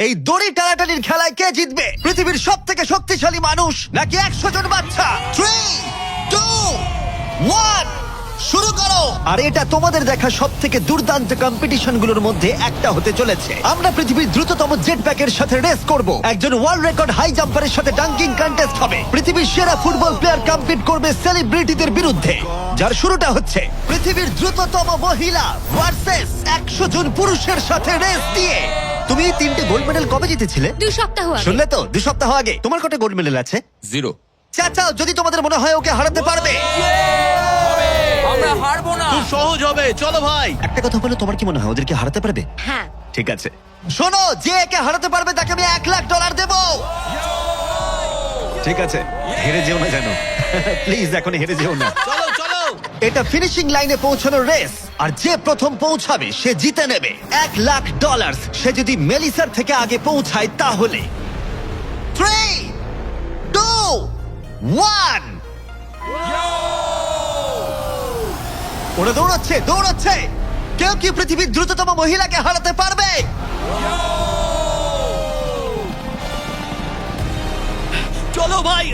এই দড়ি টানাটানির খেলায় কে জিতবে? পৃথিবীর সব থেকে শক্তিশালী মানুষ নাকি 100 জন বাচ্চা? 3, 2, 1 শুরু করো। আর এটা তোমাদের দেখা সব থেকে দুর্দান্ত কম্পিটিশনগুলোর মধ্যে একটা হতে চলেছে। আমরা পৃথিবীর দ্রুততম জেট প্যাকের সাথে রেস করব, একজন ওয়ার্ল্ড রেকর্ড হাই জাম্পারের সাথে ডাঙ্কিং কন্টেস্ট হবে, পৃথিবীর সেরা ফুটবল প্লেয়ার কম্পিট করবে সেলিব্রিটিদের বিরুদ্ধে। যার শুরুটা হচ্ছে পৃথিবীর দ্রুততম মহিলা ভার্সেস 100 জন পুরুষের সাথে রেস দিয়ে। তুমি এই 3টে গোল্ড মেডেল কবে জিতেছিলে? 2 সপ্তাহ আগে। শুনলে তো, 2 সপ্তাহ আগে। তোমার কটা গোল্ড মেডেল আছে? 0। চাচাও, যদি তোমাদের মনে হয় ওকে হারাতে পারবে। আমরা হারবো না। খুব সহজ হবে, চলো ভাই। একটা কথা বলো, তোমার কি মনে হয় ওদেরকে হারাতে পারবে? হ্যাঁ। ঠিক আছে, শোনো, যে একে হারাতে পারবে তাকে আমি $1,00,000 দেব। ঠিক আছে, হেরে যেও না জানো। প্লিজ এখন হেরে যেও না। চলো চলো। এটা ফিনিশিং লাইনে পৌঁছানোর রেস, আর যে প্রথম পৌঁছাবে সে জিতে নেবে $1,00,000। সে যদি মেলিসার থেকে আগে পৌঁছায় তাহলে 3, 2, 1 ওরা দৌড়াচ্ছে দৌড়াচ্ছে। কেউ কি পৃথিবীর দ্রুততম মহিলাকে হারাতে পারবে? চলো ভাই।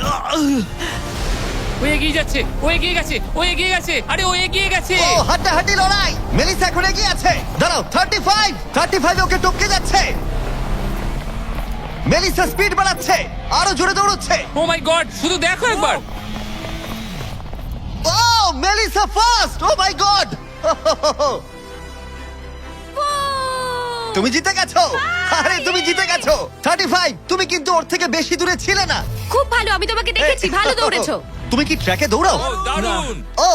ও এগিয়ে যাচ্ছে, ও এগিয়ে গেছে, ও এগিয়ে গেছে, আরে ও এগিয়ে গেছে। ও হাড্ডাহাড্ডি লড়াই। মেলিসা এখন এগিয়ে আছে। দাঁড়াও, 35 ওকে টপকে যাচ্ছে। মেলিসা স্পিড বাড়াচ্ছে, আরো জোরে দৌড়চ্ছে। ও মাই গড, শুধু দেখো একবার। Oh Melissa first. O my god, তুমি জিতে গেছো। আরে তুমি জিতে গেছো। 35, তুমি কিন্তু ওর থেকে বেশি দূরে ছিলে না। খুব ভালো, আমি তোমাকে দেখেছি, ভালো দৌড়েছো। তুমি কি ট্র্যাকে দৌড়াও? ও দারুণ। ও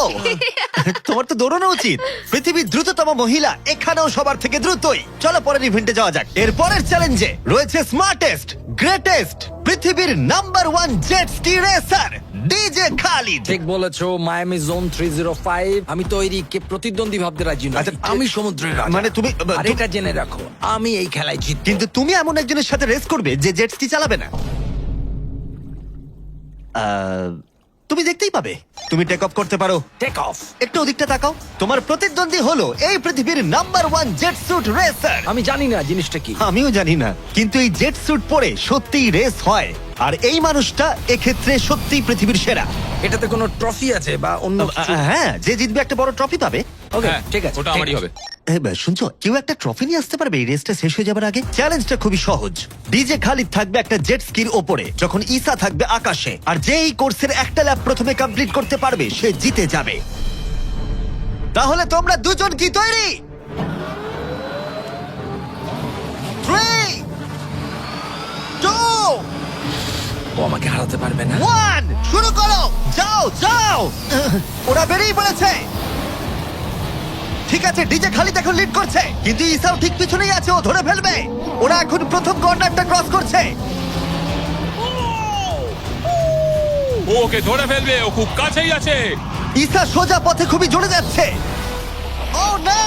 তোমার তো দৌড়ানো উচিত। পৃথিবীর দ্রুততম মহিলা এখানেও সবার থেকে দ্রুতই। চলো পরের ইভেন্টে যাওয়া যাক। এর পরের চ্যালেঞ্জে রয়েছে স্মার্টেস্ট, গ্রেটেস্ট, পৃথিবীর number 1 jet ski racer DJ Khalid. ঠিক বলেছো, মায়ামি জোন 305। আমি তৈরি, কে প্রতিদ্বন্দ্বী ভাবতে রাজি নই। আচ্ছা, আমি সমুদ্রের রাজা। মানে তুমি আর এটা জেনে রাখো, আমি এই খেলায় জিতবো। কিন্তু তুমি এমন একজনের সাথে রেস করবে যে জেট স্কি চালাবে না। তুমি দেখতেই পাবে। তুমি টেক অফ করতে পারো। Take off. একটু ওদিকটা তাকাও। তোমার প্রতিদ্বন্দ্বী হলো এই পৃথিবীর নাম্বার 1 জেট স্যুট রেসার। আমি জানি না জিনিসটা কি। আমিও জানি না, কিন্তু এই জেট স্যুট পরে সত্যিই রেস হয়। আর এই মানুষটা এক্ষেত্রে সত্যিই পৃথিবীর সেরা। এটাতে কোনো ট্রফি আছে বা অন্য কিছু? হ্যাঁ, যে জিতবে একটা বড় ট্রফি পাবে। ওকে, হ্যাঁ, ঠিক আছে। ওটা আমারই হবে। শুনছো, কেউ একটা ট্রফি নিয়ে আসতে পারবে এই রেসটা শেষ হয়ে যাবার আগে? চ্যালেঞ্জটা খুবই সহজ। ডিজে খালিদ থাকবে একটা জেট স্কির ওপরে, যখন ঈসা থাকবে আকাশে। আর যে এই কোর্সের একটা ল্যাপ প্রথমে কমপ্লিট করতে পারবে সে জিতে যাবে। তাহলে তোমরা দুজন কি তৈরি? 3, 2, ও আমাকে হারাতে পারবে না। 1 শুরু করো। যাও যাও। ওরা বেরিয়ে পড়েছে। ঠিক আছে, ডিজে খালিদ এখন লিড করছে, কিন্তু ইসাও ঠিক পিছনেই আছে, ও ধরে ফেলবে। ওরা এখন প্রথম কর্নারটা ক্রস করছে। ও ওকে ধরে ফেলবে, ও খুব কাছেই আছে। ইসা সোজা পথে খুবই জোরে যাচ্ছে। ও না,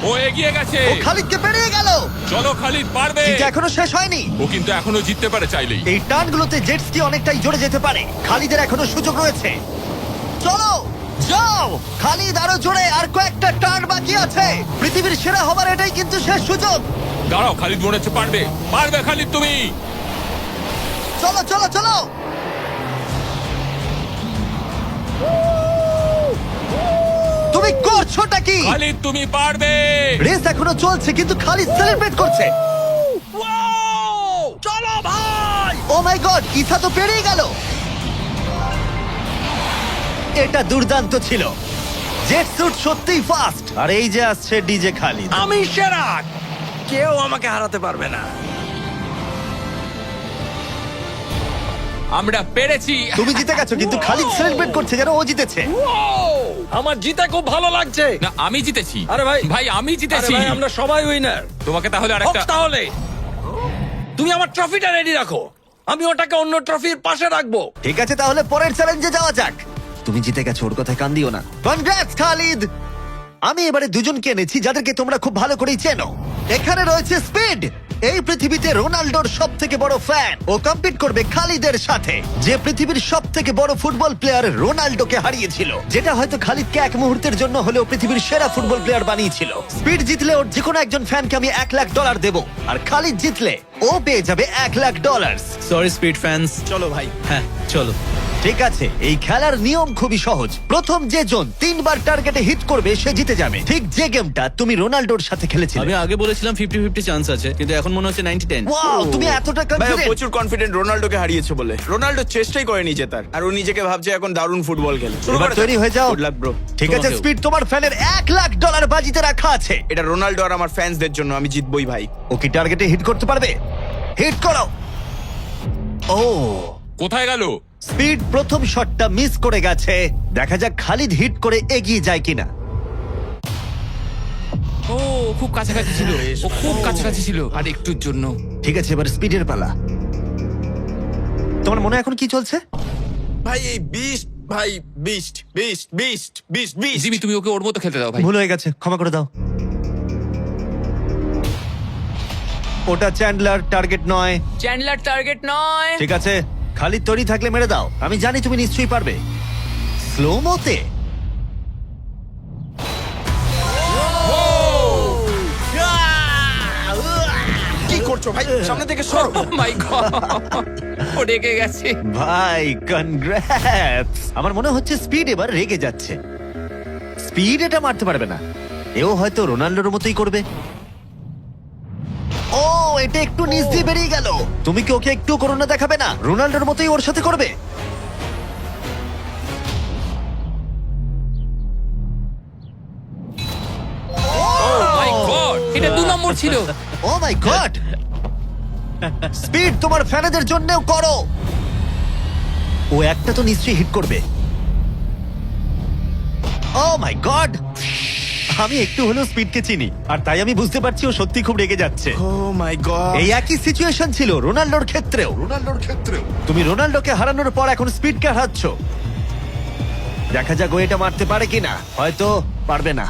ও এগিয়ে গেছে। ও খালিদকে পেরিয়ে গেল। চলো খালিদ, পারবে। কিন্তু এখনো শেষ হয়নি। ও কিন্তু এখনো জিততে পারে চাইলেই। এই টার্নগুলোতে জেট স্কি অনেকটাই জোরে যেতে পারে। খালিদের এখনো সুযোগ রয়েছে। চলো যাও খালিদ, আরো জোরে। আর কয়েকটা টার্ন বাকি আছে। পৃথিবীর সেরা হবার এটাই কিন্তু শেষ সুযোগ। দাঁড়াও, খালিদ মনে হচ্ছে পারবে। পারবে খালিদ তুমি। চলো চলো চলো। তুমি করছোটা কি? খালিদ তুমি পারবে। রেস এখনো চলছে, কিন্তু খালিদ সেলিব্রেট করছে। চলো ভাই। ও মাই গড, ইসা তো পেরিয়ে গেল। এটা দুর্দান্ত ছিল। জেট স্যুট সত্যিই ফাস্ট। আর এই যে আসছে ডিজে খালিদ। আমি সেরা, কেউ আমাকে হারাতে পারবে না। আমরা পেরেছি। তুমি জিতে গেছো, কিন্তু খালিদ সেলিব্রেট করছে যেন ও জিতেছে। আমার জিতে খুব ভালো লাগছে। না, আমি জিতেছি। আরে ভাই, ভাই আমি জিতেছি। আরে ভাই, আমরা সবাই উইনার। তোমাকে তাহলে আরেকটা। তাহলে তুমি আমার ট্রফিটা রেডি রাখো, আমি ওটাকে অন্য ট্রফির পাশে রাখবো। ঠিক আছে, তাহলে পরের চ্যালেঞ্জে যাওয়া যাক। তুমি জিতে গেছো, ওর কথায় কান দিও না। কনগ্রাটস খালিদ। আমি এবারে দুজনকে এনেছি যাদেরকে তোমরা খুব ভালো করেই চেনো। এখানে রয়েছে স্পিড, এই পৃথিবীতে রোনাল্ডোর সব থেকে বড় ফ্যান ও কম্পিট করবে খালিদের সাথে, যে পৃথিবীর সব থেকে বড় ফুটবল প্লেয়ার রোনাল্ডোকে হারিয়েছিল, যেটা হয়তো খালিদকে এক মুহূর্তের জন্য হলেও পৃথিবীর সেরা ফুটবল প্লেয়ার বানিয়েছিল। স্পিড জিতলে ওর যে কোনো একজন ফ্যানকে আমি $1,00,000 দেবো, আর খালিদ জিতলে ও পেয়ে যাবে $1,00,000। Sorry speed fans. চলো ভাই। হ্যাঁ চলো। ঠিক আছে, এই খেলার নিয়ম খুবই সহজ। প্রথম যে জন 3বার টার্গেটে হিট করবে সে জিতে যাবে, ঠিক যে গেমটা তুমি রোনাল্ডোর সাথে খেলেছিলে। আমি আগে বলেছিলাম 50-50 চান্স আছে, কিন্তু এখন মনে হচ্ছে 90-10। ওয়াও, তুমি এতটা ভাই ও কনফিডেন্ট! প্রচুর কনফিডেন্ট রোনাল্ডোকে হারিয়েছে বলে। রোনাল্ডো চেষ্টাই করেনি জেতার, আর ও নিজেকে ভাবছে এখন দারুণ ফুটবল খেলে। এবার তৈরি হয়ে যাও। Good luck bro. ঠিক আছে তোমাকেও। স্পিড, তোমার ফ্যানের $1,00,000 বাজিতে রাখা আছে। এটা রোনাল্ডো আর আমার ফ্যান্সদের জন্য, আমি জিতবই ভাই। ও কি টার্গেটে হিট করতে পারবে? হিট করো। ও, কোথায় গেল? স্পিড প্রথম শটটা মিস করে গেছে। দেখা যাক খালিদ হিট করে এগিয়ে যায় কিনা। ও খুব কাছাকাছি ছিল, ও খুব কাছাকাছি ছিল আর একটুর জন্য। ঠিক আছে, এবার স্পিডের পালা। তোমার মনে এখন কি চলছে? ভাই এই বিস্ট, ভাই beast beast beast beast beast. Jimmy তুমি ওকে ওর মতো খেলতে দাও ভাই। ভুল হয়ে গেছে, ক্ষমা করে দাও। ওটা চ্যান্ডলার, টার্গেট নয়। চ্যান্ডলার টার্গেট নয়। ঠিক আছে, খালিদ তৈরি থাকলে মেরে দাও। আমি জানি তুমি নিশ্চয়ই পারবে। স্লো মোতে। কি করছো ভাই? সামনে থেকে সরো। মাই গড, ও রেগে গেছে। ভাই কনগ্রাটস! আমার মনে হচ্ছে স্পিড এবার রেগে যাচ্ছে। স্পিড এটা মারতে পারবে না, এও হয়তো রোনাল্ডোর মতোই করবে। ও, এটা একটু নিচ দিয়ে বেরিয়ে গেল। তুমি কি ওকে একটু করোনা দেখাবে না? রোনাল্ডোর মতোই ওর সাথে করবে। মাই গড, এটা 2 নম্বর ছিল। ও মাই গড! স্পিড তোমার ফ্যানেদের জন্যও করো। ও একটা তো নিশ্চয়ই হিট করবে। ও মাই গড! আমি একটু হলেও স্পিডকে চিনি, আর তাই আমি বুঝতে পারছি ও সত্যি খুব রেগে যাচ্ছে। ও মাই গড। এই একই সিচুয়েশন ছিল রোনাল্ডোর ক্ষেত্রেও। তুমি রোনাল্ডোকে হারানোর পর এখন স্পিডকে হারাচ্ছ। দেখা যাক ও এটা মারতে পারে কিনা। হয়তো পারবে না।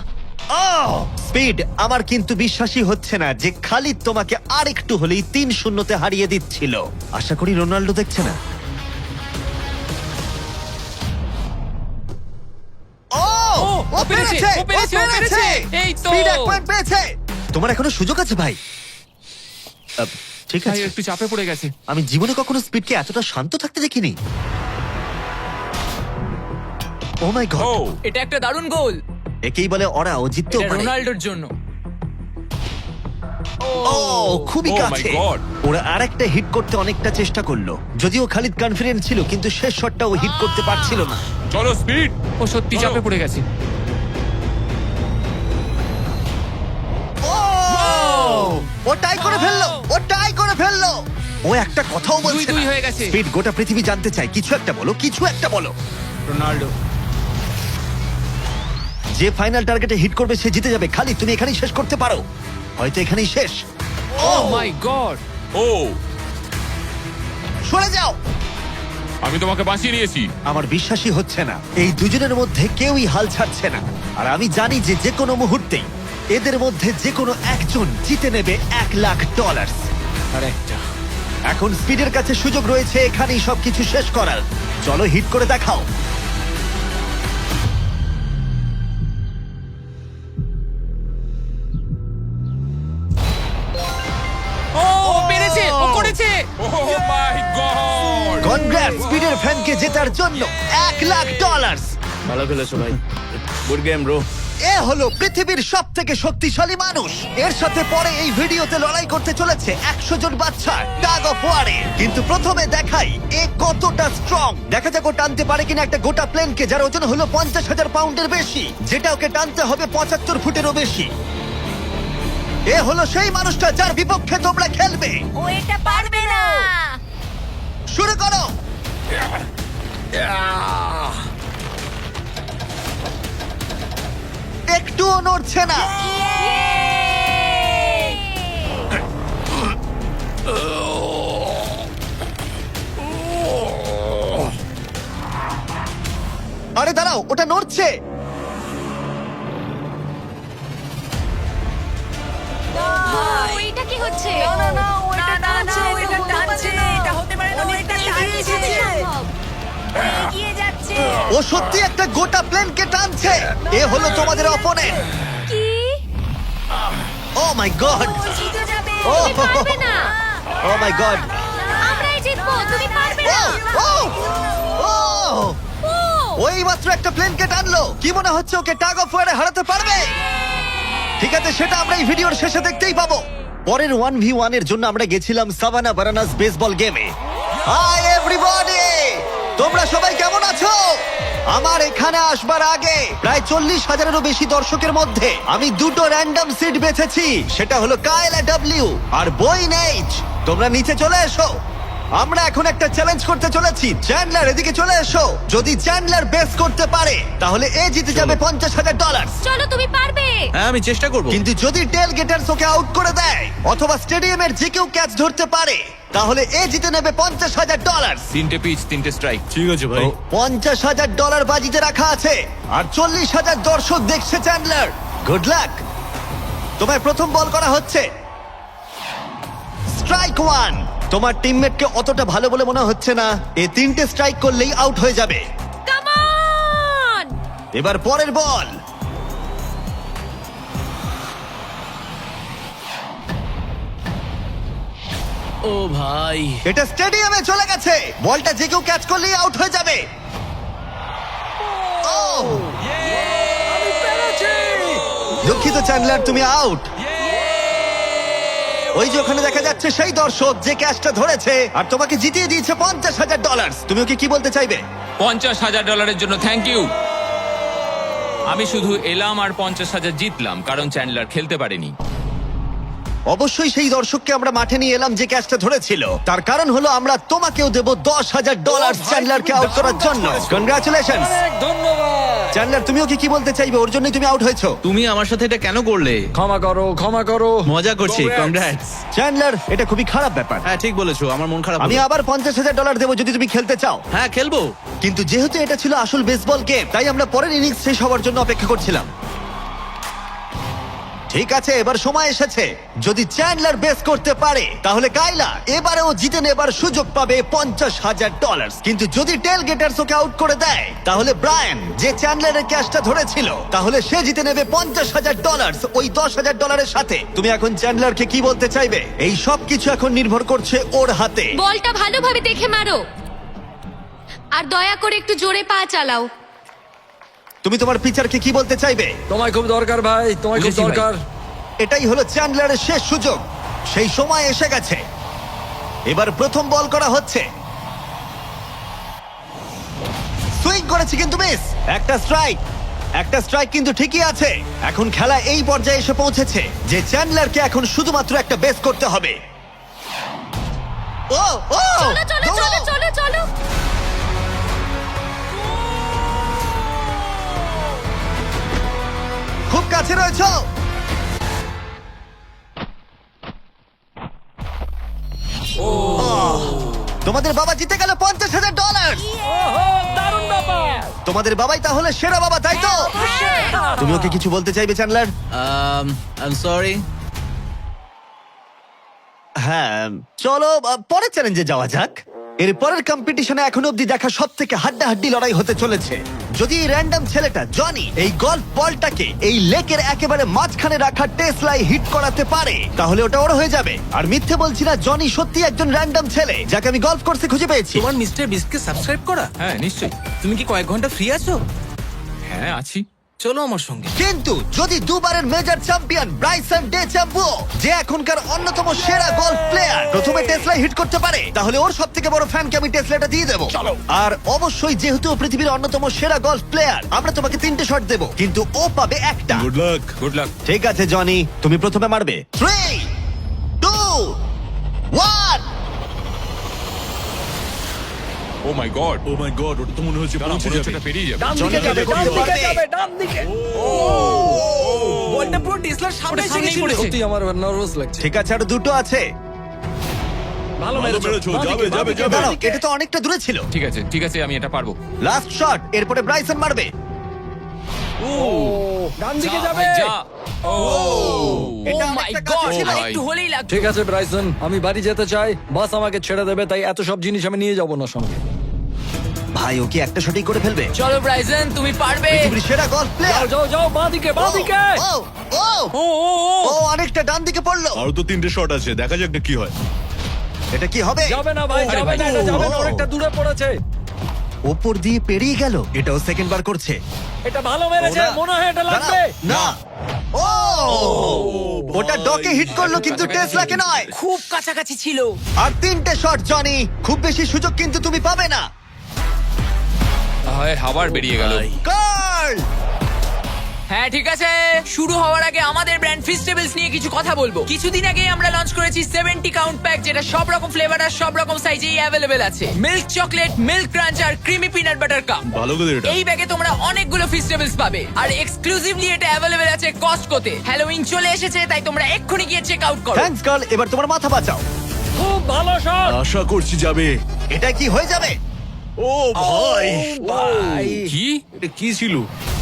স্পিড, আমার কিন্তু বিশ্বাসই হচ্ছে না যে খালিদ তোমাকে আর একটু হলেই 3-0-তে হারিয়ে দিচ্ছিল। আশা করি রোনাল্ডো দেখছে না। ও পেরেছে, পেরেছে, ও পেরেছে, ও পেরেছে। এই তো। স্পিড 1 পয়েন্ট পেয়েছে। তোমার এখনো সুযোগ আছে ভাই। ঠিক ভাই আছে, একটু চাপে পড়ে গেছে। আমি জীবনে কখনো স্পিডকে এতটা শান্ত থাকতে দেখিনি। ও মাই গড! এটা একটা দারুণ গোল। একেই বলে ওরা ও জিততেও এটা পারে। রোনাল্ডোর জন্য। ও, খুবই Oh my কাছে। God! ওরা আরেকটা হিট করতে অনেকটা চেষ্টা করলো, যদিও খালিদ কনফিডেন্ট ছিল, কিন্তু শেষ শটটা ও হিট করতে পারছিল না। চলো স্পিড। ও সত্যি চাপে পড়ে গেছে। ও টাই করে ফেললো, ও টাই করে ফেললো। ও একটা কথাও বলছে 2-2 না। হয়ে গেছে। স্পিড, গোটা পৃথিবী জানতে চায়, কিছু একটা বলো, কিছু একটা বলো। রোনাল্ডো। যে ফাইনাল টার্গেটে হিট করবে সে জিতে যাবে। খালিদ, তুমি এখানেই শেষ করতে পারো, হয়তো এখানেই শেষ। ও মাই গড। ও, সরে যাও। আমি তোমাকে বাঁচিয়ে নিয়েছি। আমার বিশ্বাসই হচ্ছে না, এই দুজনের মধ্যে কেউই হাল ছাড়ছে না। আর আমি জানি যে যে কোনো মুহূর্তেই এদের মধ্যে যে কোনো একজন জিতে নেবে $1,00,000। আর একটা। এখন স্পিডের কাছে সুযোগ রয়েছে এখানেই সবকিছু শেষ করার। চলো হিট করে দেখাও। ও পেরেছে, ও করেছে। ও মাই গড! কনগ্রাটস স্পিডের ফ্যানকে জেতার জন্য $1,00,000। ভালো খেলেছো ভাই। Good game bro. এ হলো পৃথিবীর সব থেকে শক্তিশালী মানুষ। এর সাথে পরে এই ভিডিওতে লড়াই করতে চলেছে 100 জন বাচ্চা টাগ অফ ওয়ারে। কিন্তু প্রথমে দেখাই এ কতটা স্ট্রং। দেখা যাক ও টানতে পারে কিনা একটা গোটা প্লেনকে, যার ওজন হলো 50,000 পাউন্ডের বেশি, যেটা ওকে টানতে হবে 75 ফুটেরও বেশি। এ হলো সেই মানুষটা যার বিপক্ষে তোমরা খেলবে। ও এটা পারবে না। শুরু করো। একটুও নড়ছে না। আরে দাঁড়াও, ওটা নড়ছে। ও, এটা কি হচ্ছে? না সত্যি একটা গোটা প্লেনকে টানছে। এ হলো তোমাদের অপোনেন্ট। কি ও মাই গড, জিতে যাবে ও তুমি পারবে না ও মাই গড, আমরাই জিতবো তুমি পারবে না ও ও ও ওই মাত্র একটা প্লেনকে টানলো। কি মনে হচ্ছে ওকে টাগ অফ ওয়ারে হারাতে পারবে? ঠিক আছে, সেটা আমরা এই ভিডিওর শেষে দেখতেই পাবো। পরের 1v1 এর জন্য আমরা গেছিলাম সাভানা বারানাস বেসবল গেমে। হাই এভরিবডি, তোমরা সবাই কেমন আছো? আমার এখানে আসবার আগে প্রায় 40,000-এরও বেশি দর্শকের মধ্যে আমি দুটো র্যান্ডম সিট বেছেছি। সেটা হলো কায়লা ডব্লিউ আর বয়েন এইচ। তোমরা নিচে চলে এসো, আমরা এখন একটা চ্যালেঞ্জ করতে চলেছি। চ্যান্ডলার এদিকে চলে এসো। যদি চ্যান্ডলার বেস করতে পারে তাহলে এ জিতে যাবে $50,000। চলো তুমি পারবে হ্যাঁ আমি চেষ্টা করবো। কিন্তু যদি টেল গেটার্স ওকে আউট করে দেয় অথবা স্টেডিয়ামের যে কেউ ক্যাচ ধরতে পারে তাহলে এ জিতে নেবে $50,000। 3টে পিচ 3টে স্ট্রাইক। ঠিক আছে ভাই। $50,000 বাজিতে রাখা আছে আর 40,000 দর্শক দেখছে চ্যান্ডলার। Good luck. তোমায় প্রথম বল করা হচ্ছে। স্ট্রাইক 1। তোমার টিমমেটকে অতটা ভালো বলে মনে হচ্ছে না। এ 3টে স্ট্রাইক করলেই আউট হয়ে যাবে। কাম অন এবার পরের বল। ও ভাই, এটা স্টেডিয়ামে চলে গেছে। বলটা যে কেউ ক্যাচ করলেই আউট হয়ে যাবে। Oh! দুঃখিত চ্যান্ডলার, তুমি আউট। ওই যে ওখানে দেখা যাচ্ছে সেই দর্শক যে ক্যাচটা ধরেছে আর তোমাকে জিতিয়ে দিয়েছে $50,000। তুমি ওকে কি বলতে চাইবে? $50,000 জন্য থ্যাংক ইউ। আমি শুধু এলাম আর 50,000 জিতলাম কারণ চ্যান্ডলার খেলতে পারেনি। অবশ্যই সেই দর্শককে আমরা মাঠে নিয়ে এলাম যে ক্যাচটা ধরেছিল। তার কারণ হলো আমরা তোমাকেও দেব $10,000 চ্যান্ডলারকে আউট করার জন্য। কনগ্রাচুলেশন ধন্যবাদ। চ্যান্ডলার, তুমি ওকে কি বলতে চাইবে? ওর জন্যই তুমি আউট হয়েছো। তুমি আমার সাথে এটা কেন করলে? ক্ষমা করো, ক্ষমা করো। মজা করছি। কংগ্রাটস। চ্যান্ডলার, এটা খুবই খারাপ ব্যাপার। হ্যাঁ ঠিক বলেছো, আমার মন খারাপ আমি হলো। আবার $50,000 দেবো যদি তুমি খেলতে চাও। হ্যাঁ খেলবো। কিন্তু যেহেতু এটা ছিল আসল বেসবল গেম তাই আমরা পরের ইনিংস শেষ হওয়ার জন্য অপেক্ষা করছিলাম। ঠিক আছে, এবার সময় এসেছে। যদি চ্যান্ডলার বেস করতে পারে তাহলে কাইলা এবারেও জিতে নেবার সুযোগ পাবে $50,000। কিন্তু যদি টেল গেটার্স ওকে আউট করে দেয় তাহলে ব্রায়ান, যে চ্যান্ডলারের ক্যাচটা ধরেছিল, তাহলে সে জিতে নেবে $50,000 ওই $10,000-এর সাথে। তুমি এখন চ্যান্ডলারকে কি বলতে চাইবে? এই সব কিছু এখন নির্ভর করছে ওর হাতে। বলটা ভালোভাবে দেখে মারো আর দয়া করে একটু জোরে পা চালাও। তুমি তোমার পিচারকে কি বলতে চাইবে? তোমায় খুব দরকার ভাই, তোমায় খুব বুঝেছি ভাই। দরকার। এটাই হলো চ্যান্ডলারের শেষ সুযোগ। সেই সময় এসে গেছে। এবার প্রথম বল করা হচ্ছে। সুইং করেছে কিন্তু মিস। একটা স্ট্রাইক, একটা স্ট্রাইক কিন্তু ঠিকই আছে। এখন খেলা এই পর্যায়ে এসে পৌঁছেছে যে চ্যান্ডলারকে এখন শুধুমাত্র একটা বেস করতে হবে। ও ও চলো চলো চলো চলো চলো খুব কাছে রয়েছো। তোমাদের বাবা জিতে গেল $50,000। দারুণ ব্যাপার। তোমাদের বাবাই তাহলে সেরা বাবা, তাই তো? তুমি ওকে কিছু বলতে চাইবে চ্যান্ডলার? I am sorry. হ্যাঁ, চলো পরের চ্যালেঞ্জে যাওয়া যাক। এর পরের কম্পিটিশনে এখনো অব্দি দেখা সব থেকে হাড্ডাহাড্ডি লড়াই হতে চলেছে। যদি এই র্যান্ডম ছেলেটা জনি এই গল্ফ বলটাকে এই লেকের একেবারে মাঝখানে রাখা টেসলাই হিট করাতে পারে তাহলে ওটা ওর হয়ে যাবে। আর মিথ্যে বলছি না, জনি সত্যি একজন র্যান্ডম ছেলে যাকে আমি গল্ফ কোর্সে খুঁজে পেয়েছি। তোমার মিস্টার বিস্টকে সাবস্ক্রাইব করা? হ্যাঁ নিশ্চয়ই। তুমি কি কয়েক ঘন্টা ফ্রি আছো? হ্যাঁ আছি। চলো আমার সঙ্গে। কিন্তু যদি দুবারের major champion Bryson DeChambeau, যে এখনকার অন্যতম সেরা গলফ প্লেয়ার, প্রথমে টেসলা হিট করতে পারে তাহলে ওর সব থেকে বড় ফ্যানকে আমি টেসলাটা দিয়ে দেবো। আর অবশ্যই যেহেতু ও পৃথিবীর অন্যতম সেরা গলফ প্লেয়ার, আমরা তোমাকে 3টে শট দেবো কিন্তু ও পাবে একটা। Good luck. Good luck. ঠিক আছে জনি, তুমি প্রথমে মারবে। 3, 2, 1। ও my god. O my god, ওটা তো মনে হচ্ছে পৌঁছে যাবে। এটা পেরিয়ে যাবে। ডান জনি দিকে যাবে, দেখো, ডান দিকে পারবে। যাবে, ডান দিকে। বলটা পুরো টেসলার সামনে ওটা এসে সামনেই গেছিল। পড়েছে। সত্যি আমার নার্ভাস লাগছে। ঠিক আছে, আর দুটো আছে। ভালো মেরেছো, যাবে, যাবে, যাবে। দাঁড়াও, এটা তো অনেকটা দূরে ছিল। ঠিক আছে আমি এটা পারবো। লাস্ট শট, এরপরে ব্রাইসন মারবে। ডান দিকে যা, যাবে। ভাই, যা। ও এটা মাই অনেকটা গড কাছে ছিল। একটু হলেই লাগতো। ঠিক আছে ব্রাইসন, আমি বাড়ি যেতে চাই। বাস আমাকে ছেড়ে দেবে, তাই এত সব জিনিস আমি নিয়ে যাব না সঙ্গে। ভাই ও কি একটা শটই করে ফেলবে? চলো ব্রাইসন, তুমি পারবে। পৃথিবীর সেরা গলফ প্লেয়ার। যাও যাও বাঁদিকে বাঁদিকে। ও ও অনেকটা ডান দিকে পড়লো। আরো তো 3টে শট আছে, দেখা যাক না কি হয়। এটা কি হবে? যাবে না ভাই, আরে যাবে ভাই। না, এটা যাবে না, ও। অনেকটা দূরে পড়েছে। ওপর দিয়ে পেরিয়ে গেল। এটাও সেকেন্ড বার করছে। এটা ভালো মেরেছে, ওরা- মনে হয় এটা লাগবে। দাঁড়াও, না। ও ওটা ডকে হিট করলো কিন্তু টেসলাকে নয়। খুব কাছাকাছি ছিল। আর 3টে শট জনি, খুব বেশি সুযোগ কিন্তু তুমি পাবে না। হয় আবার বেরিয়ে গেল। কার্ল হ্যাঁ ঠিক আছে, শুরু হওয়ার আগে আমাদের ব্র্যান্ড ফিস্টেবলস নিয়ে কিছু কথা বলবো। কিছুদিন আগে আমরা লঞ্চ করেছি 70 কাউন্ট প্যাক, যেটা সব রকম ফ্লেভার আর সব রকম সাইজেই অ্যাভেলেবেল আছে। মিল্ক চকলেট, মিল্ক ক্রাঞ্চ আর ক্রিমি পিনাট বাটার কাপ। ভালো করে এটা। এই ব্যাগে তোমরা অনেকগুলো ফিস্টেবলস পাবে আর এক্সক্লুসিভলি এটা অ্যাভেলেবেল আছে কস্টকোতে। হ্যালোউইন চলে এসেছে, তাই তোমরা এক্ষুনি গিয়ে চেক আউট করো। থ্যাঙ্কস কার্ল, এবার তোমার মাথা বাঁচাও। খুব ভালো শট। আশা করছি যাবে। এটা কি হয়ে যাবে? ও ভাই, ভাই কি? এটা কি ছিল?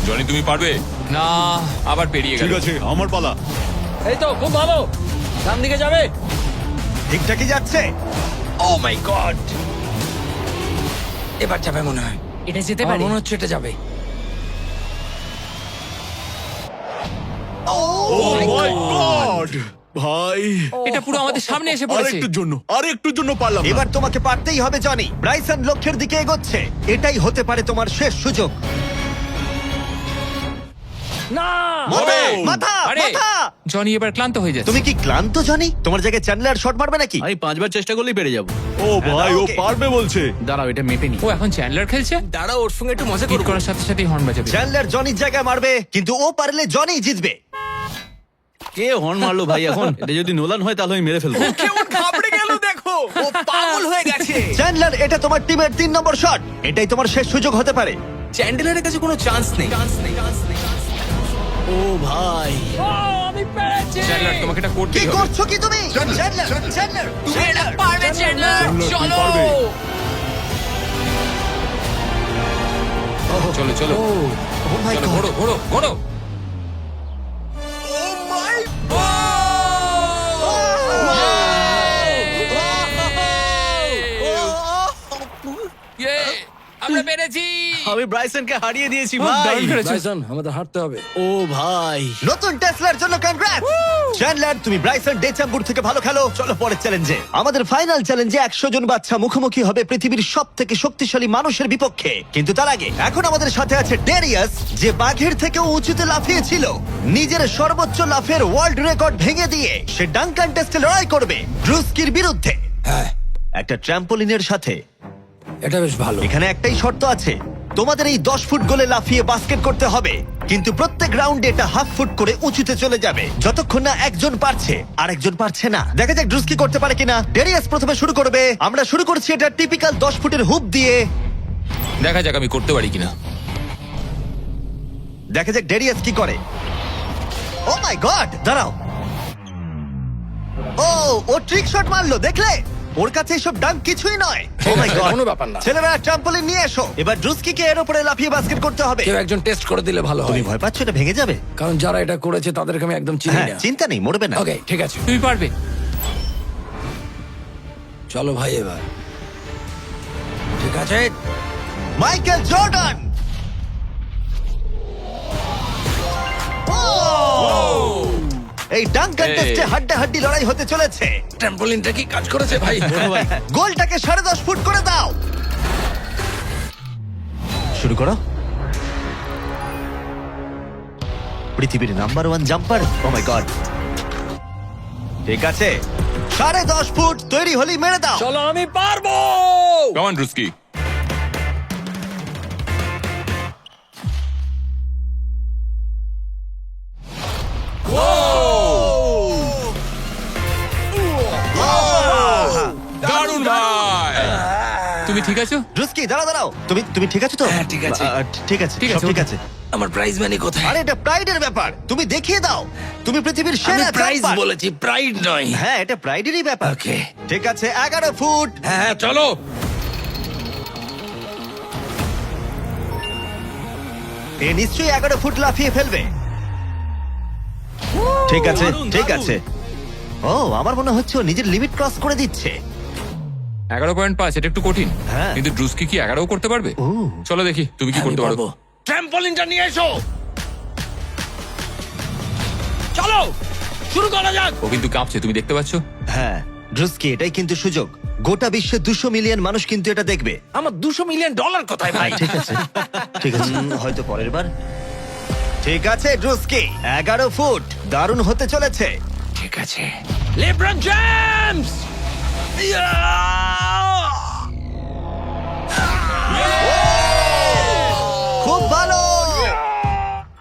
জনি তুমি পারবে না, আবার পেরিয়ে গেল। ঠিক আছে, আমার পালা। এই তো খুব ভালো, ডান দিকে যাবে। ঠিকঠাকই যাচ্ছে। ও মাই গড, এবার যাবে মনে হয়। এটা যেতে আমার পারে। মনে হচ্ছে এটা যাবে। ও মাই গড ভাই, এটা পুরো আমাদের সামনে এসে পড়েছে। আরেকটুর জন্য পারলাম না। এবার তোমাকে পারতেই হবে জনি। ব্রাইসন লক্ষ্যের দিকে এগোচ্ছে। এটাই হতে পারে তোমার শেষ সুযোগ। না হবে। মাথা আরে মাথা। জনি এবার ক্লান্ত হয়ে যাচ্ছে। তুমি কি ক্লান্ত জনি? তোমার জায়গায় চ্যান্ডলার শট মারবে নাকি? আমি 5বার চেষ্টা করলেই পেরে যাব। ও ভাই, ও ওকে। পারবে বলছে। দাঁড়াও, এটা মেপে নি। ও এখন চ্যান্ডলার খেলছে। দাঁড়া, ওর সঙ্গে একটু মজা হিট করবো। করার সাথে সাথেই হর্ন বাজাবে। চ্যান্ডলার জনির জায়গায় মারবে, কিন্তু ও পারলে জনি জিতবে। কে হর্ন মারলো ভাই এখন? এটা যদি নোলান হয় তাহলে আমি মেরে ফেলবো। কেমন ঘাবড়ে গেল দেখো, ও পাগল হয়ে গেছে। চ্যান্ডলার, এটা তোমার টিমের 3 নম্বর শট। এটাই তোমার শেষ সুযোগ হতে পারে। চ্যান্ডেলারের কাছে কোনো চান্স নেই। ও ভাই, ও, আমি পেরেছি। চ্যান্ডলার তোমাকে এটা কি করতেই হবে। করছো কি তুমি? চ্যান্ডলার চ্যান্ডলার তুমি এটা পারবে চ্যান্ডলার, চলো। চলো চলো ও মাই চলো, গড। ঘোড়ো ঘোড়ো ঘোড়ো। Yay! আমরা পেরেছি। আমি ব্রাইসনকে হারিয়ে দিয়েছি ও, ভাই। দারুণ করেছো। ব্রাইসন, আমাদের হারতে হবে। ও ভাই, নতুন টেসলার জন্য কনগ্রাটস চ্যান্ডলার, তুমি ব্রাইসন ডেচাম্বুর থেকে ভালো খেলো। চলো পরের চ্যালেঞ্জে। আমাদের ফাইনাল চ্যালেঞ্জে 100 জন বাচ্চা মুখোমুখি হবে পৃথিবীর সবথেকে শক্তিশালী মানুষের বিপক্ষে। কিন্তু তার আগে এখন আমাদের সাথে আছে ডেরিয়াস, যে বাঘের থেকেও উঁচুতে লাফিয়েছিল। নিজের সর্বোচ্চ লাফের ওয়ার্ল্ড রেকর্ড ভেঙে দিয়ে সে ডাঙ্কান টেস্টে লড়াই করবে ড্রুস্কির বিরুদ্ধে। হ্যাঁ, একটা ট্র্যাম্পোলিনের সাথে। এটা বেশ ভালো। এখানে একটাই শর্ত আছে, তোমাদের এই 10 ফুট গোলে লাফিয়ে বাস্কেট করতে হবে, কিন্তু প্রত্যেক রাউন্ডে এটা হাফ ফুট করে উঁচুতে চলে যাবে, যতক্ষণ না একজন পারছে আর একজন পারছে না। দেখা যাক ড্রুস্কি করতে পারে কিনা। ডেরিয়াস প্রথমে শুরু করবে। আমরা শুরু করছি এটা টিপিক্যাল 10 ফুটের হুপ দিয়ে। দেখা যাক আমি করতে পারি কিনা। দেখা যাক ডেরিয়াস কি করে। ও মাই গড, দাঁড়াও। ও ট্রিক শট মারলো, দেখলে? ওর কাছে এসব ডাঙ্ক কিছুই নয়। ও মাই গড, কোনো ব্যাপার না। ছেলেরা ট্রাম্পলিন নিয়ে এসো। এবার ড্রুস্কিকে এর উপরে লাফিয়ে বাস্কেট করতে হবে। কেউ একজন টেস্ট করে দিলে ভালো তুমি হয়, ভয় পাচ্ছ এটা ভেঙে যাবে? কারণ যারা এটা করেছে তাদেরকে আমি একদম চিনি হ্যাঁ, না। চিন্তা নেই, মরবে না। ওকে, ঠিক আছে, তুমি পারবে। চলো ভাই এবার। ঠিক আছে, মাইকেল জর্ডান। এই ডাঙ্ক কন্টেস্টে এই। হাড্ডাহাড্ডি লড়াই হতে চলেছে। ট্রাম্পোলিনটা কি কাজ করেছে ভাই? গোলটাকে 10.5 ফুট করে দাও। শুরু করো। পৃথিবীর number 1 jumper. O my god, ঠিক আছে, 10.5 ফুট তৈরি হলি মেরে দাও। চলো, আমি পারবো। Come on Druski. দারুণ ভাই। তুমি ঠিক আছো? রুস্কি, দাঁড়াও দাঁড়াও, তুমি ঠিক আছো তো? হ্যাঁ, ঠিক আছে। ঠিক আছে, ঠিক সব আছে, ঠিক ওকে। আছে। আমার প্রাইজ মানি কোথায়? আরে এটা প্রাইডের ব্যাপার, তুমি দেখিয়ে দাও। তুমি পৃথিবীর আমি সেরা প্রাইজ জাম্পার। বলেছি, প্রাইড নয়। হ্যাঁ, এটা প্রাইডেরই ব্যাপার। ওকে। ঠিক আছে, 11 ফুট। হ্যাঁ হ্যাঁ, চলো। এ নিশ্চয়ই 11 ফুট লাফিয়ে ফেলবে। ঠিক আছে, দারুণ, ঠিক দারুণ। আছে। ও, আমার মনে হচ্ছে ও নিজের লিমিট ক্রস করে দিচ্ছে। 11.5, এটা একটু কঠিন। হ্যাঁ। কিন্তু ড্রুস্কি কি 11 করতে পারবে? চলো দেখি তুমি কি করতে পারো। ট্র্যাম্পলিনটা নিয়ে এসো। চলো শুরু করা যাক। ও কিন্তু কাঁপছে, তুমি দেখতে পাচ্ছ? হ্যাঁ ড্রুস্কি, এটাই কিন্তু সুযোগ। গোটা বিশ্বে 200 মিলিয়ন মানুষ কিন্তু এটা দেখবে। আমার $200 মিলিয়ন কোথায় ভাই? ঠিক আছে ঠিক আছে, হয়তো পরের বার। ঠিক আছে ড্রুস্কি, 11 ফুট, দারুণ হতে চলেছে। ঠিক আছে লেব্রন জেমস। খুব ভালো।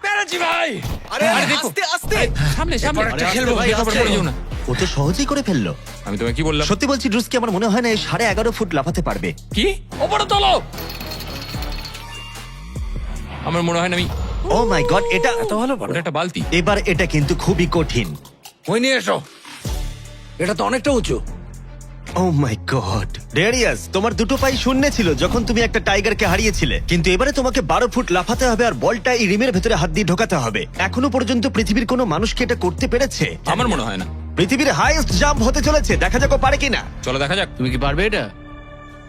পেরেছি ভাই। আরে দেখো। আস্তে আস্তে সামনে সামনে এরপর একটা খেলবো, ভাই, আস্তে। পড়ে যেও না। ও তো সহজেই করে ফেললো। আমি তোমায় কি বললাম? সত্যি বলছি ড্রুস্কি, আমার মনে হয় না এই 11.5 ফুট লাফাতে পারবে। কি? ওপরে তোলো। আমার মনে হয় না আমি। ও মাই গড, এটা এত ভালো পারো। ওটা একটা বালতি। এবার এটা কিন্তু খুবই কঠিন। ওই নিয়ে এসো। এটা তো অনেকটা উঁচু। ও মাই গড ডেরিয়াস, তোমার দুটো পাই শূন্যে ছিল যখন তুমি একটা টাইগারকে হারিয়েছিলে, কিন্তু এবারে তোমাকে 12 ফুট লাফাতে হবে আর বলটা এই রিমের ভেতরে হাত দিয়ে ঢোকাতে হবে। এখনো পর্যন্ত পৃথিবীর কোনো মানুষকে এটা করতে পেরেছে? আমার মনে হয় না। পৃথিবীর হাইয়েস্ট জাম্প হতে চলেছে, দেখা যাক ও পারে কিনা। চলো দেখা যাক। তুমি কি পারবে এটা?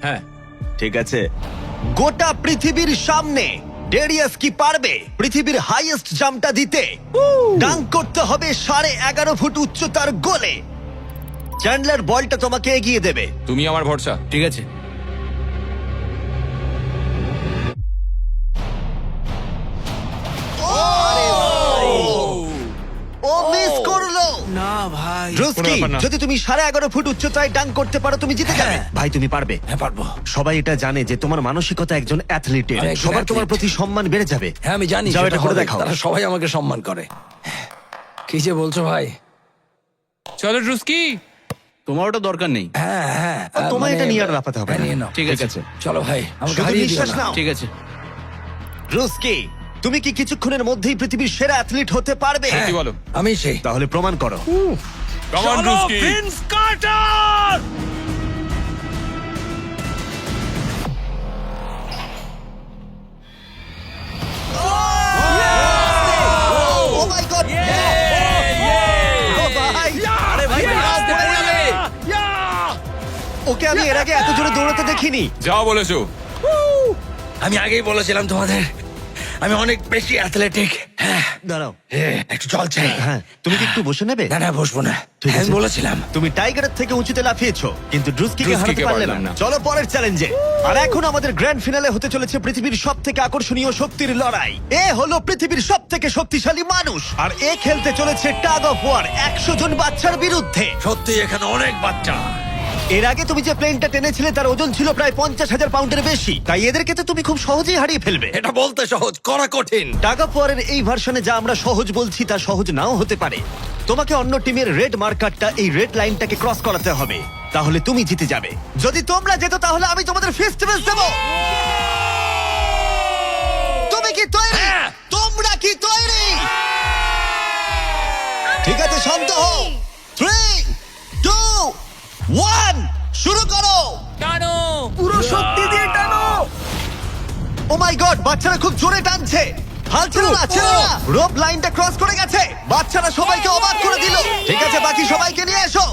হ্যাঁ। ঠিক আছে, গোটা পৃথিবীর সামনে ডেরিয়াস কি পারবে পৃথিবীর হাইয়েস্ট জাম্পটা দিতে? ডাঙ্ক করতে হবে 11.5 ফুট উচ্চতার গোলে। চ্যান্ডলার, বলটা তোমাকে এগিয়ে দেবে। তুমি আমার ভরসা। ঠিক আছে। ও মিস করলো। না ভাই। ড্রুস্কি, কোনো ব্যাপার না। যদি তুমি 11.5 ফুট উচ্চতায় ডাঙ্ক করতে পারো তুমি জিতে যাবে। ভাই তুমি পারবে। হ্যাঁ পারবো। সবাই এটা জানে যে তোমার মানসিকতা একজন অ্যাথলিটের। আমি একজন সবার তোমার athlete। প্রতি সম্মান বেড়ে যাবে। হ্যাঁ আমি জানি। যাও সেটা এটা করে হবে। দেখাও। তারা সবাই আমাকে সম্মান করে। কি যে বলছো ভাই? চলো ড্রুস্কি। তোমার ওটা দরকার নেই। হ্যাঁ হ্যাঁ। তোমায় এটা নিয়ে আর লাফাতে হবে হ্যাঁ, না। নিয়ে নাও। ঠিক আছে। চলো ভাই, আমাকে শুধু হারিয়ে দিও নিঃশ্বাস না। নাও। ঠিক আছে। ড্রুস্কি, তুমি কি কিছুক্ষণের মধ্যেই পৃথিবীর সেরা অ্যাথলিট হতে পারবে? কি বলো? আমি সেই। তাহলে প্রমাণ করো। কাম অন চলো Druski. Vince Carter. Oh my god, আরে ভাই আস্তে পড়ে যাবে। ওকে আমি এর আগে এত জোরে দৌড়াতে দেখিনি। যাও বলেছো। আমি আগেই বলেছিলাম তোমাদের, আমি অনেক বেশি অ্যাথলেটিক। হ্যাঁ দাঁড়াও। একটু জল চাই। হ্যাঁ, তুমি কি একটু বসে নেবে? না না বসবো না। ঠিক আছে। আমি বলেছিলাম। তুমি টাইগারের থেকে উঁচুতে লাফিয়েছো, কিন্তু ড্রুস্কিকে হারাতে ড্রুস্কিকে পারলে পারলাম না। না। চলো পরের চ্যালেঞ্জে। আর এখন আমাদের গ্র্যান্ড ফিনালে হতে চলেছে পৃথিবীর সবথেকে আকর্ষণীয় শক্তির লড়াই। এ হলো পৃথিবীর সবথেকে শক্তিশালী মানুষ, আর এ খেলতে চলেছে টাগ অফ ওয়ার 100 জন বাচ্চার বিরুদ্ধে। সত্যি এখানে অনেক বাচ্চা। এর আগে তুমি যে প্লেনটা টেনেছিলে তার ওজন ছিল প্রায় 50,000 পাউন্ডের বেশি, তাই এদেরকে তো তুমি খুব সহজেই হারিয়ে ফেলবে। এটা বলতে সহজ, করা কঠিন। টাগ অফ ওয়ারের এই ভার্সনে যা আমরা সহজ বলছি তা সহজ নাও হতে পারে। তোমাকে অন্য টিমের রেড মার্কারটা এই রেড লাইনটাকে ক্রস করাতে হবে, তাহলে তুমি জিতে যাবে। যদি তোমরা যেত তাহলে আমি তোমাদের ফেস্টিভ্যাল দেব। তুমি কি তৈরি? হ্যাঁ। তোমরা কি তৈরি? ঠিক আছে, শান্ত হও। 3, 2, 1 শুরু করো। টানো। পুরো শক্তি দিয়ে টানো। ও মাই গড, বাচ্চারা খুব জোরে টানছে। হাল ছেড়ো না, ছেড়ো না। রোপ লাইনটা ক্রস করে গেছে। বাচ্চারা সবাইকে অবাক করে দিল। ঠিক আছে, বাকি সবাইকে নিয়ে এসো।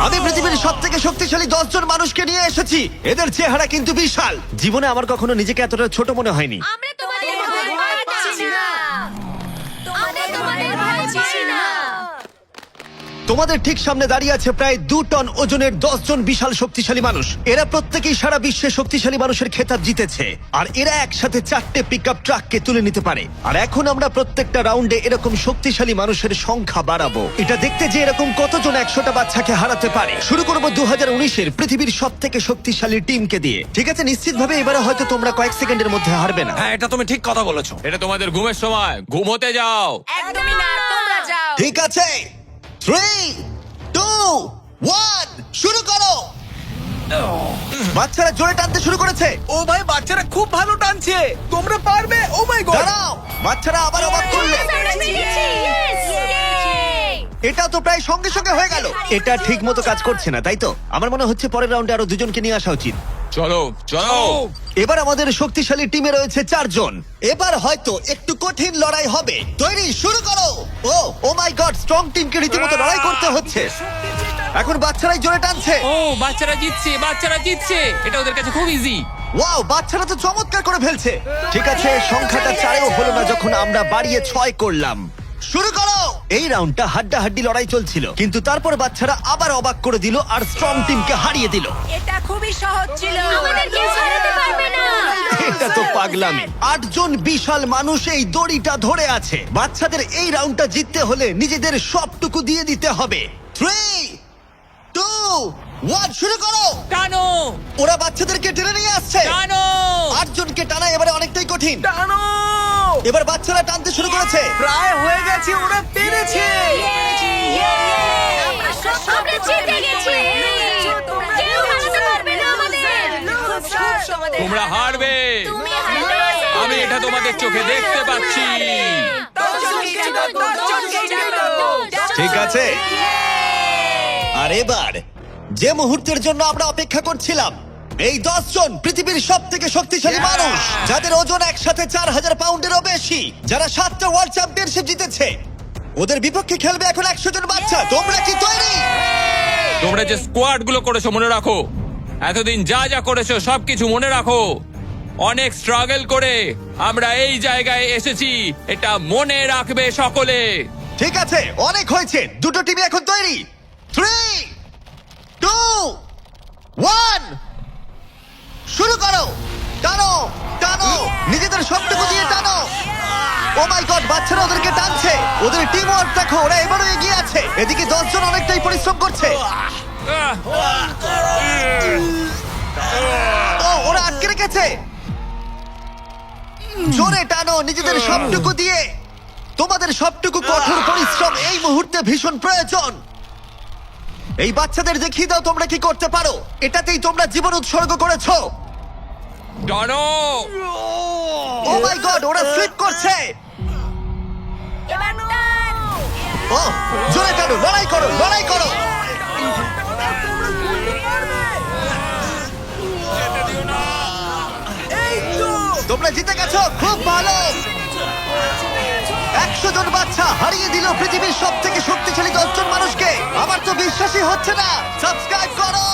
আমি পৃথিবীর সবথেকে শক্তিশালী 10 জন মানুষকে নিয়ে এসেছি। এদের চেহারা কিন্তু বিশাল। জীবনে আমার কখনো নিজেকে এতটা ছোট মনে হয়নি। আমরা তোমাদের ভয় পাচ্ছি না। আমরা তোমাদের ভয় পাচ্ছি না। তোমাদের ঠিক সামনে দাঁড়িয়ে আছে প্রায় 2 টন ওজনের 10 জন বিশাল শক্তিশালী মানুষ। এরা প্রত্যেকেই সারা বিশ্বে শক্তিশালী মানুষের খেতাব জিতেছে, আর এরা একসাথে 4টে পিকআপ ট্রাককে তুলে নিতে পারে। আর এখন আমরা প্রত্যেকটা রাউন্ডে এরকম শক্তিশালী মানুষের সংখ্যা বাড়াবো, এটা দেখতে যে এরকম কতজন 100টা বাচ্চাকে হারাতে পারে। শুরু করবো 2019-এর পৃথিবীর সবথেকে শক্তিশালী টিমকে দিয়ে। ঠিক আছে, নিশ্চিতভাবে এবারে হয়তো তোমরা কয়েক সেকেন্ডের মধ্যে হারবে না। হ্যাঁ এটা তুমি ঠিক কথা বলেছো। এটা তোমাদের ঘুমের সময়, ঘুমোতে যাও। একদমই না, তোমরা যাও। ঠিক আছে, 3, 2, 1 শুরু করো। বাচ্চারা জোরে টানতে শুরু করেছে। ও ভাই বাচ্চারা খুব ভালো টানছে। তোমরা পারবে। ও মাই গড। দাঁড়াও, বাচ্চারা আবার অবাক করলো। আমরা পেরেছি। Yes! Yay! এটা তো প্রায় সঙ্গে সঙ্গে হয়ে গেল। এটা ঠিক মতো কাজ করছে না, তাই তো? আমার মনে হচ্ছে পরের রাউন্ডে আরো 2 জনকে নিয়ে আসা উচিত। চলো চলো। এবার আমাদের শক্তিশালী টিমে রয়েছে 4 জন। এবার হয়তো একটু কঠিন লড়াই হবে। তৈরি, শুরু করো। ও মাই গড, স্ট্রং টিমকে রীতিমতো লড়াই করতে হচ্ছে। শক্তি দিয়ে টানো। এখন বাচ্চারাই জোরে টানছে। ও বাচ্চারা জিতছে এটা ওদের কাছে খুব ইজি। ওয়াও, বাচ্চারা তো চমৎকার করে ফেলছে। ঠিক আছে, সংখ্যাটা 4-ও হলো না যখন আমরা বাড়িয়ে 6 করলাম। শুরু করো। এই রাউন্ডটা হাড্ডাহাড্ডি লড়াই চলছিল, কিন্তু তারপর বাচ্চারা আবার অবাক করে দিল আর স্ট্রং টিমকে হারিয়ে দিল। এটা খুবই সহজ ছিল। আমাদের কেউ হারাতে পারবে না। এটা তো পাগলামি। 8 জন বিশাল মানুষ এই দড়িটা ধরে আছে। বাচ্চাদের এই রাউন্ডটা জিততে হলে নিজেদের সবটুকু দিয়ে দিতে হবে। 3, 2, 1 শুরু করো। টানো ওরা বাচ্চাদেরকে টেনে নিয়ে আসছে। টানো 8 জনকে টানা এবারে অনেকটাই কঠিন। টানো। এবার বাচ্চারা টানতে শুরু করেছে। প্রায় হয়ে গেছে, ওরা পেরেছে। আমরা সবটা জিতে গেছি। কেউ হারাতে পারবে না আমাদের। তোমরা হারবে, তুমি হারবে। আমি এটা তোমাদের চোখে দেখতে পাচ্ছি। ঠিক আছে, আর এবার যে মুহূর্তের জন্য আমরা অপেক্ষা করছিলাম, এই 10 জন পৃথিবীর সব থেকে শক্তিশালী মানুষ, যাদের ওজন একসাথে 4000 পাউন্ডেরও বেশি, যারা 7টা ওয়ার্ল্ড চ্যাম্পিয়নশিপ জিতেছে, ওদের বিপক্ষে খেলবে এখন 100 জন বাচ্চা। তোমরা কি তৈরি? তোমরা যে স্কোয়াড গুলো করেছো মনে রাখো, এতদিন যা যা করেছো সবকিছু মনে রাখো। অনেক স্ট্রাগল করে আমরা এই জায়গায় এসেছি, এটা মনে রাখবে সকলে। ঠিক আছে, অনেক হয়েছে। দুটো টিমই এখন তৈরি। 3, 2, 1 শুরু করো। টানো টানো, নিজেদের সবটুকু দিয়ে টানো। ও মাই গড, বাচ্চারা ওদেরকে টানছে। ওদের টিম ওয়ার্ক দেখো, ওরা এবারও এগিয়ে আছে। এদিকে 10 জন অনেকটাই পরিশ্রম করছে। ও, ওরা আটকে রেখেছে। জোরে টানো নিজেদের সবটুকু দিয়ে। তোমাদের সবটুকু কঠোর পরিশ্রম এই মুহূর্তে ভীষণ প্রয়োজন। এই বাচ্চাদের দেখিয়ে দাও তোমরা কি করতে পারো। এটাতেই তোমরা জীবন উৎসর্গ করেছো। টানো ও মাই গড, ওরা স্লিপ করছে। এবার টান। ও, জোরে টানো, লড়াই করো, লড়াই করো। তোমরা জিতে গেছো, খুব ভালো। 100 জন বাচ্চা হারিয়ে দিল পৃথিবীর সব থেকে শক্তিশালী 10 জন মানুষকে। আমার তো বিশ্বাসই হচ্ছে না। সাবস্ক্রাইব করো।